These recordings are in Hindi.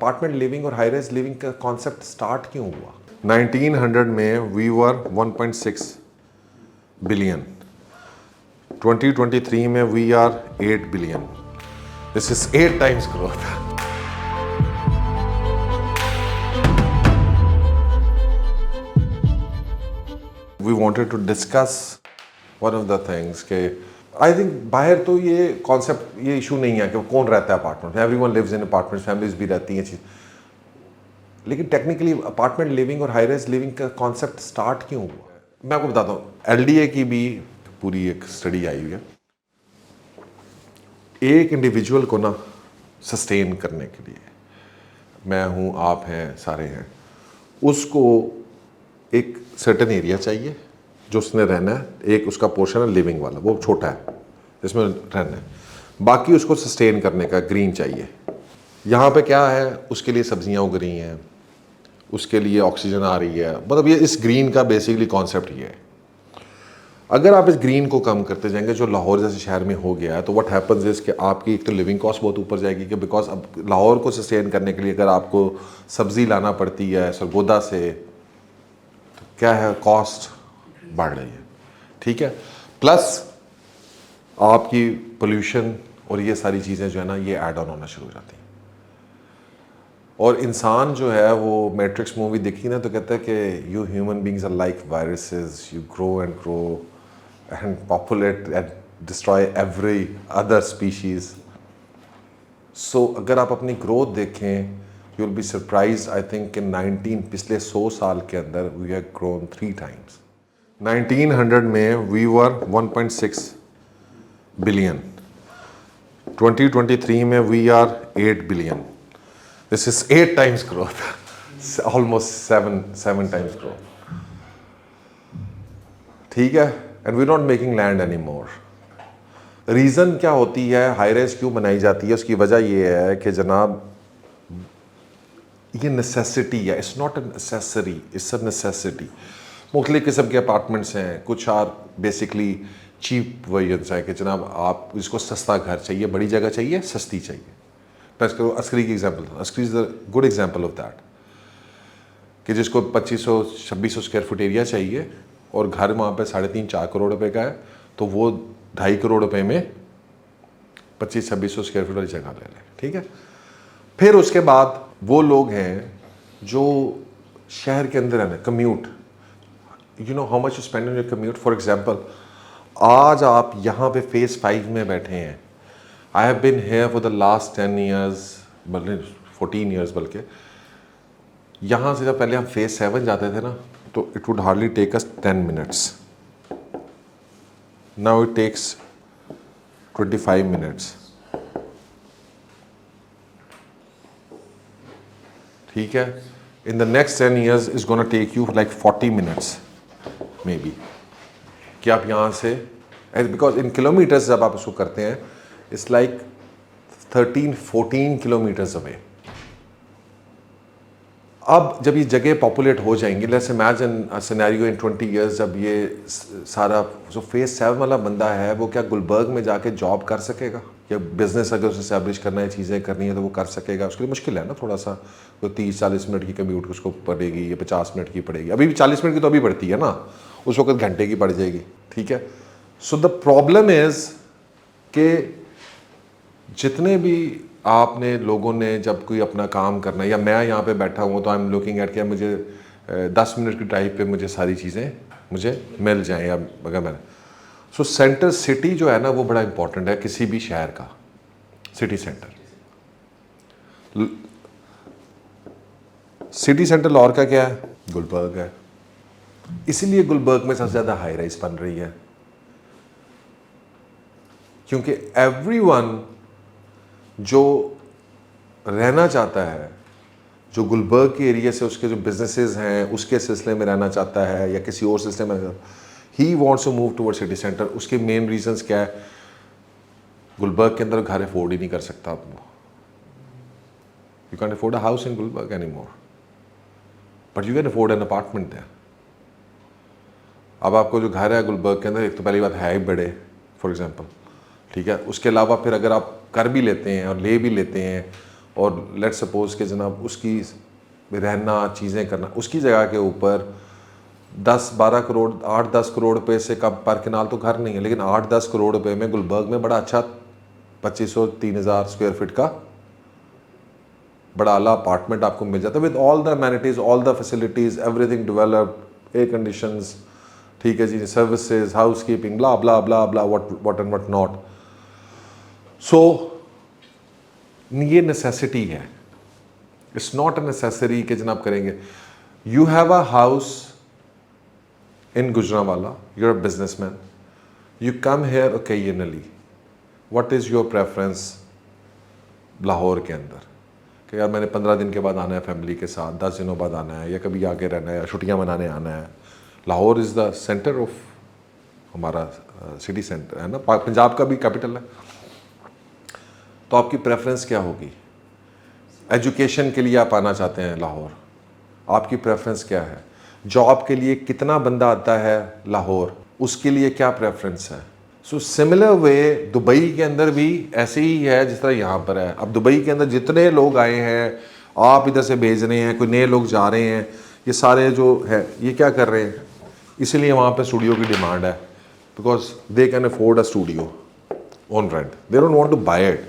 अपार्टमेंट लिविंग और हाई राइज लिविंग का कॉन्सेप्ट स्टार्ट क्यों हुआ? 1900 में वी वर 1.6 बिलियन, 2023 में we are 8 billion. This is 8 times growth. We wanted to discuss one of the things के आई थिंक बाहर तो ये कॉन्सेप्ट, ये इशू नहीं है कि कौन रहता है apartment. Everyone lives in apartment, families भी रहती हैं चीज़. लेकिन टेक्निकली अपार्टमेंट लिविंग और हाई राइज लिविंग का कॉन्सेप्ट स्टार्ट क्यों हुआ? मैं आपको बताता हूँ. एलडीए की भी पूरी एक स्टडी आई हुई है. एक इंडिविजुअल को ना सस्टेन करने के लिए, मैं हूँ, आप हैं, सारे हैं, उसको एक सर्टेन एरिया चाहिए जो उसने रहना है. एक उसका पोर्शन है लिविंग वाला, वो छोटा है जिसमें रहना है. बाकी उसको सस्टेन करने का ग्रीन चाहिए. यहाँ पे क्या है, उसके लिए सब्जियाँ उग रही हैं, उसके लिए ऑक्सीजन आ रही है. मतलब ये इस ग्रीन का बेसिकली कॉन्सेप्ट ये है. अगर आप इस ग्रीन को कम करते जाएंगे, जो लाहौर जैसे शहर में हो गया है, तो व्हाट हैपन्स इज कि आपकी एक तो लिविंग कॉस्ट बहुत ऊपर जाएगी. कि बिकॉज अब लाहौर को सस्टेन करने के लिए अगर आपको सब्जी लाना पड़ती है सरगोदा से, तो क्या है, कॉस्ट बढ़ रही है. ठीक है. प्लस आपकी पोल्यूशन और ये सारी चीज़ें जो है ना, ये ऐड ऑन होना शुरू हो जाती हैं. और इंसान जो है वो मैट्रिक्स मूवी देखी ना, तो कहता है कि you human beings are like viruses, you grow and populate and destroy every other species. So अगर आप अपनी ग्रोथ देखें, you will be surprise. I think कि पिछले 100 साल के अंदर वी हैव ग्रोन 3 टाइम्स. 1900 में वी वर 1.6 बिलियन, 2023 में we are 8 billion. This is 8 times growth, almost seven times growth. ठीक है. And we're not making land anymore. Reason क्या होती है, हाई राइज क्यों बनाई जाती है? उसकी वजह ये है कि जनाब, ये नेसेसिटी है. It's not an accessory, it's a necessity. मुख्तलिफ किस्म के अपार्टमेंट्स हैं. कुछ आर बेसिकली चीप वर्जन्स हैं कि जनाब आप इसको सस्ता घर चाहिए, बड़ी जगह चाहिए, सस्ती चाहिए. प्लस करो अस्करी की example. Askari is the good example of that, कि जिसको 2500-2600 स्क्वायर फुट एरिया चाहिए और घर वहाँ पे 3.5-4 करोड़ रुपए का है, तो वो 2.5 करोड़ रुपए में 2500-2600 स्क्वायर फुट वाली जगह ले लें. ठीक है. फिर उसके बाद वो लोग हैं जो शहर के अंदर है ना, commute, you know how much you spend on your commute. For example, आज आप यहाँ पे फेज़ 5 में बैठे हैं. I have been here for the last 10 years, 14 years बल्कि. यहाँ से जब पहले हम फेज़ 7 जाते थे ना, तो it would hardly take us 10 minutes. Now it takes 25 minutes. ठीक है. In the next 10 years is going to take you like 40 minutes maybe, कि आप यहाँ से, because in kilometers जब आप उसको करते हैं, it's like 13-14 किलोमीटर्स अवे. अब जब ये जगह पॉपुलेट हो जाएंगी, let's imagine a scenario in 20 years, जब ये सारा जो फेज़ 7 वाला बंदा है, वो क्या गुलबर्ग में जाके जॉब कर सकेगा? या बिजनेस अगर उसे एस्टैब्लिश करना है, चीज़ें करनी है, तो वो कर सकेगा? उसके लिए मुश्किल है ना थोड़ा सा. कोई 30-40 मिनट की कम्यूट उसको पड़ेगी, या 50 मिनट की पड़ेगी. अभी भी 40 मिनट की तो अभी पड़ती है ना, उस वक्त घंटे की पड़ जाएगी. ठीक है. सो द प्रॉब्लम इज़ कि जितने भी आपने लोगों ने जब कोई अपना काम करना है, या मैं यहाँ पे बैठा हूँ तो आई एम लुकिंग एट, क्या मुझे 10 मिनट की ड्राइव पे मुझे सारी चीज़ें मुझे मिल जाएं, या अगर मैंने. सो सेंटर सिटी जो है ना, वो बड़ा इंपॉर्टेंट है किसी भी शहर का. City centre, city centre Lahore का क्या है? गुलबर्ग है. इसीलिए गुलबर्ग में सबसे ज़्यादा हाई राइज बन रही है, क्योंकि एवरीवन जो रहना चाहता है, जो गुलबर्ग के एरिया से उसके जो बिजनेसेस हैं उसके सिलसिले में रहना चाहता है, या किसी और सिलसिले में, he wants to move toward city center. उसके मेन रीजंस क्या है? गुलबर्ग के अंदर घर अफोर्ड ही नहीं कर सकता आप. You can afford a house in Gulberg any more, but you can afford an apartment there. अब आपको जो घर है गुलबर्ग के अंदर, एक तो पहली बात है ही बड़े, फॉर एग्जाम्पल. ठीक है. उसके अलावा फिर अगर आप कर भी लेते हैं और ले भी लेते हैं और लेट सपोज के जनाब उसकी रहना चीज़ें करना, उसकी जगह के ऊपर 10-12 करोड़ 8-10 करोड़ रुपए से कम पर किनाल तो घर नहीं है, लेकिन 8-10 करोड़ रुपए में गुलबर्ग में बड़ा अच्छा 2500-3000 स्क्वायर फीट का बड़ा आला अपार्टमेंट आपको मिल जाता है with all the amenities, all the facilities, everything developed, air conditions, ठीक है जी, services, house keeping, blah blah blah blah, what and what not. So ये नेसेसिटी है, इट्स नॉट अ नेसेसरी कि जनाब करेंगे। You have a house in Gujranwala, you're a businessman, you come here occasionally, what is your preference Lahore के अंदर कि यार मैंने 15 दिन के बाद आना है फैमिली के साथ, 10 दिनों बाद आना है, या कभी आके रहना है, या छुट्टियाँ मनाने आना है। Lahore is the centre of हमारा सिटी सेंटर है ना, पंजाब का भी कैपिटल है। तो आपकी प्रेफरेंस क्या होगी? एजुकेशन के लिए आप आना चाहते हैं लाहौर, आपकी प्रेफरेंस क्या है? जॉब के लिए कितना बंदा आता है लाहौर, उसके लिए क्या प्रेफरेंस है? सो सिमिलर वे दुबई के अंदर भी ऐसे ही है जिस तरह यहाँ पर है। अब दुबई के अंदर जितने लोग आए हैं, आप इधर से भेज रहे हैं, कोई नए लोग जा रहे हैं, ये सारे जो है ये क्या कर रहे हैं, इसीलिए वहाँ पे स्टूडियो की डिमांड है, because they can afford a studio on rent, they don't want to buy it.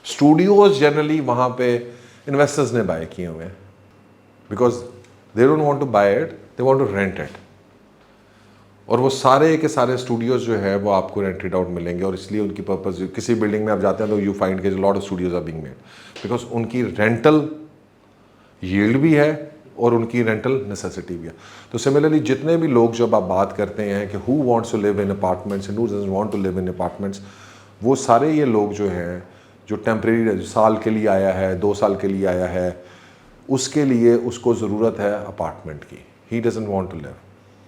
Studios generally वहाँ पे इन्वेस्टर्स ने बाय किए हुए हैं, because they don't want to buy it, they want to rent it. और वो सारे के सारे स्टूडियोज जो है वो आपको रेंटेड आउट मिलेंगे, और इसलिए उनकी पर्पस, किसी बिल्डिंग में आप जाते हैं तो यू फाइंड के lot of studios are being made, because उनकी रेंटल यील्ड भी है और उनकी रेंटल नेसेसिटी भी है। तो सिमिलरली जितने भी लोग जब आप बात करते हैं कि who wants to live in apartments and who doesn't want to live in apartments, वो सारे ये लोग जो हैं जो टेम्परेरी साल के लिए आया है, 2 साल के लिए आया है, उसके लिए उसको ज़रूरत है अपार्टमेंट की, he doesn't want to live.